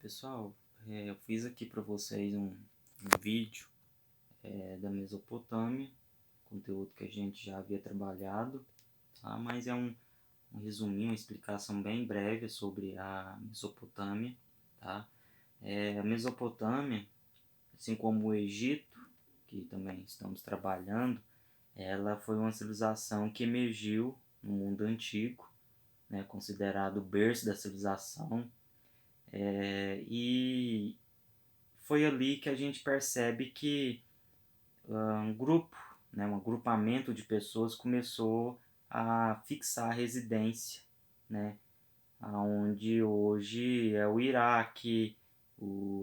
Pessoal, eu fiz aqui para vocês um vídeo da Mesopotâmia, conteúdo que a gente já havia trabalhado, tá? Mas é um resuminho, uma explicação bem breve sobre a Mesopotâmia, tá? A Mesopotâmia, assim como o Egito, que também estamos trabalhando, ela foi uma civilização que emergiu no mundo antigo, né, considerado o berço da civilização, e foi ali que a gente percebe que um grupo, né, um agrupamento de pessoas começou a fixar residência, né, onde hoje é o Iraque,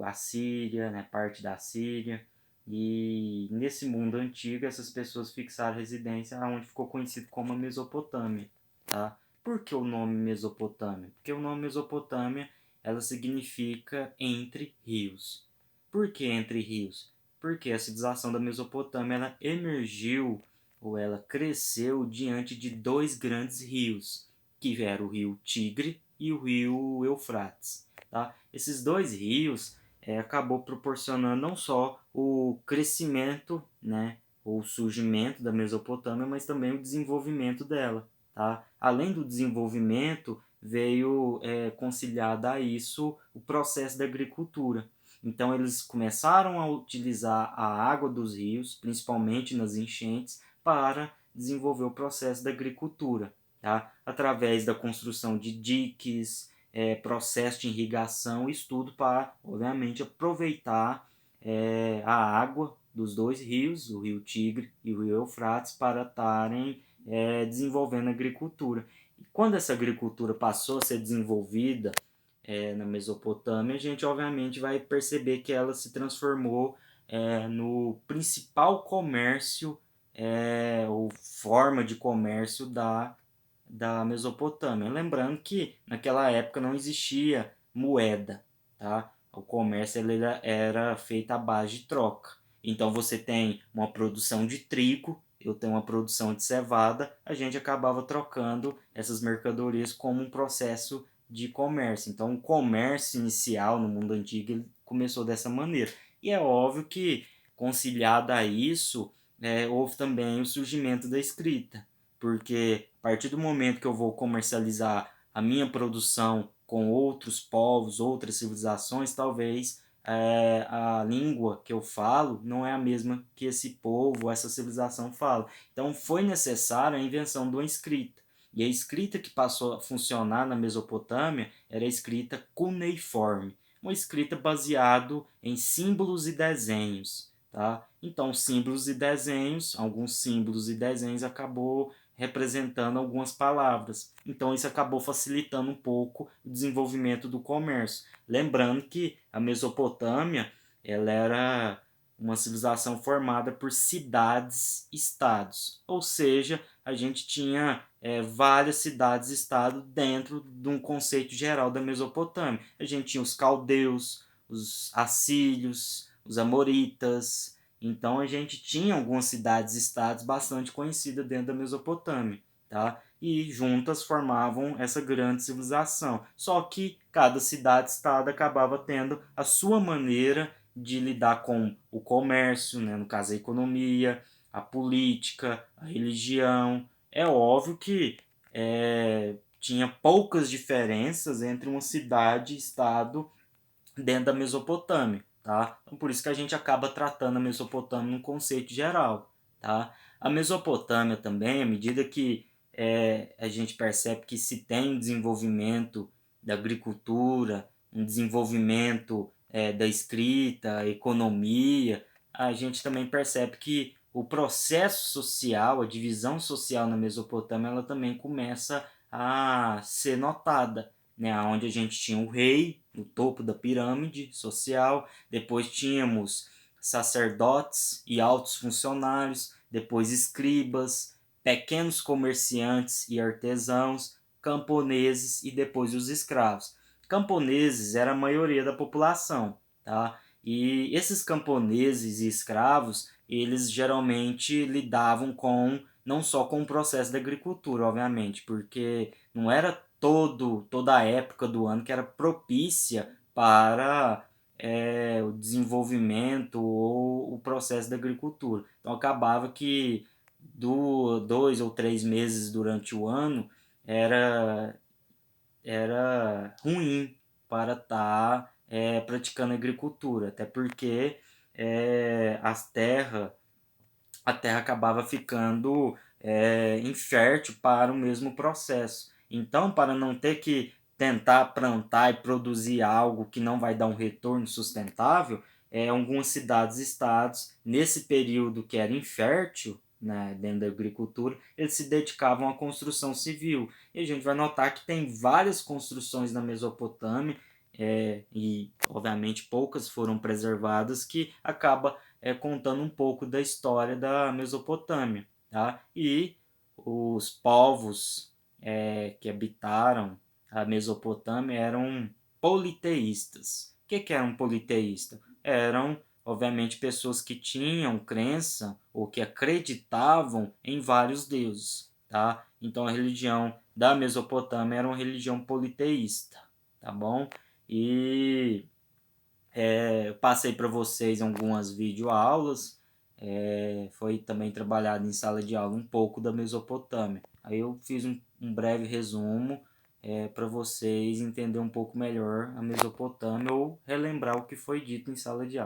a Síria, né, parte da Síria, e nesse mundo antigo essas pessoas fixaram residência onde ficou conhecido como a Mesopotâmia, tá? Por que o nome Mesopotâmia? Porque o nome Mesopotâmia ela significa entre rios. Por que entre rios? Porque a civilização da Mesopotâmia ela emergiu ou ela cresceu diante de dois grandes rios, que era o rio Tigre e o rio Eufrates. Tá? Esses dois rios acabou proporcionando não só o crescimento, né, o surgimento da Mesopotâmia, mas também o desenvolvimento dela. Tá? Além do desenvolvimento, veio conciliado a isso o processo da agricultura. Então eles começaram a utilizar a água dos rios, principalmente nas enchentes, para desenvolver o processo da agricultura, tá? Através da construção de diques, processo de irrigação, estudo para, obviamente, aproveitar a água dos dois rios, o rio Tigre e o rio Eufrates, para estarem desenvolvendo a agricultura. E quando essa agricultura passou a ser desenvolvida na Mesopotâmia, a gente obviamente vai perceber que ela se transformou no principal comércio ou forma de comércio da Mesopotâmia. Lembrando que naquela época não existia moeda, tá? O comércio ele era feito à base de troca. Então você tem uma produção de trigo, eu tenho uma produção de cevada, a gente acabava trocando essas mercadorias como um processo de comércio. Então o comércio inicial no mundo antigo ele começou dessa maneira. E é óbvio que, conciliado a isso, houve também o surgimento da escrita, porque a partir do momento que eu vou comercializar a minha produção com outros povos, outras civilizações, talvez a língua que eu falo não é a mesma que esse povo, essa civilização fala. Então foi necessária a invenção de uma escrita. E a escrita que passou a funcionar na Mesopotâmia era a escrita cuneiforme, uma escrita baseada em símbolos e desenhos. Tá? Então, símbolos e desenhos, alguns símbolos e desenhos acabou representando algumas palavras. Então, isso acabou facilitando um pouco o desenvolvimento do comércio. Lembrando que a Mesopotâmia ela era uma civilização formada por cidades-estados, ou seja, a gente tinha várias cidades-estado dentro de um conceito geral da Mesopotâmia. A gente tinha os caldeus, os assírios, os amoritas. Então a gente tinha algumas cidades-estados bastante conhecidas dentro da Mesopotâmia, tá? E juntas formavam essa grande civilização. Só que cada cidade-estado acabava tendo a sua maneira de lidar com o comércio, né? No caso a economia, a política, a religião. É óbvio que tinha poucas diferenças entre uma cidade e estado dentro da Mesopotâmia, tá? Então, por isso que a gente acaba tratando a Mesopotâmia num conceito geral, tá? A Mesopotâmia também, à medida que a gente percebe que se tem um desenvolvimento da agricultura, um desenvolvimento da escrita, economia, a gente também percebe que o processo social, a divisão social na Mesopotâmia, ela também começa a ser notada, né, onde a gente tinha o rei no topo da pirâmide social, depois tínhamos sacerdotes e altos funcionários, depois escribas, pequenos comerciantes e artesãos, camponeses e depois os escravos. Camponeses era a maioria da população, tá? E esses camponeses e escravos, eles geralmente lidavam com não só com o processo da agricultura, obviamente, porque não era toda a época do ano que era propícia para o desenvolvimento ou o processo da agricultura. Então acabava que 2 ou 3 meses durante o ano era, era ruim para estar praticando agricultura, até porque a terra acabava ficando infértil para o mesmo processo. Então, para não ter que tentar plantar e produzir algo que não vai dar um retorno sustentável, algumas cidades e estados, nesse período que era infértil, né, dentro da agricultura, eles se dedicavam à construção civil. E a gente vai notar que tem várias construções na Mesopotâmia, e obviamente poucas foram preservadas, que acaba contando um pouco da história da Mesopotâmia, tá? E os povos que habitaram a Mesopotâmia eram politeístas. O que era um politeísta? Eram, obviamente, pessoas que tinham crença ou que acreditavam em vários deuses, tá? Então a religião da Mesopotâmia era uma religião politeísta, tá bom? E eu passei para vocês algumas videoaulas, foi também trabalhado em sala de aula um pouco da Mesopotâmia. Aí eu fiz um breve resumo para vocês entenderem um pouco melhor a Mesopotâmia ou relembrar o que foi dito em sala de aula.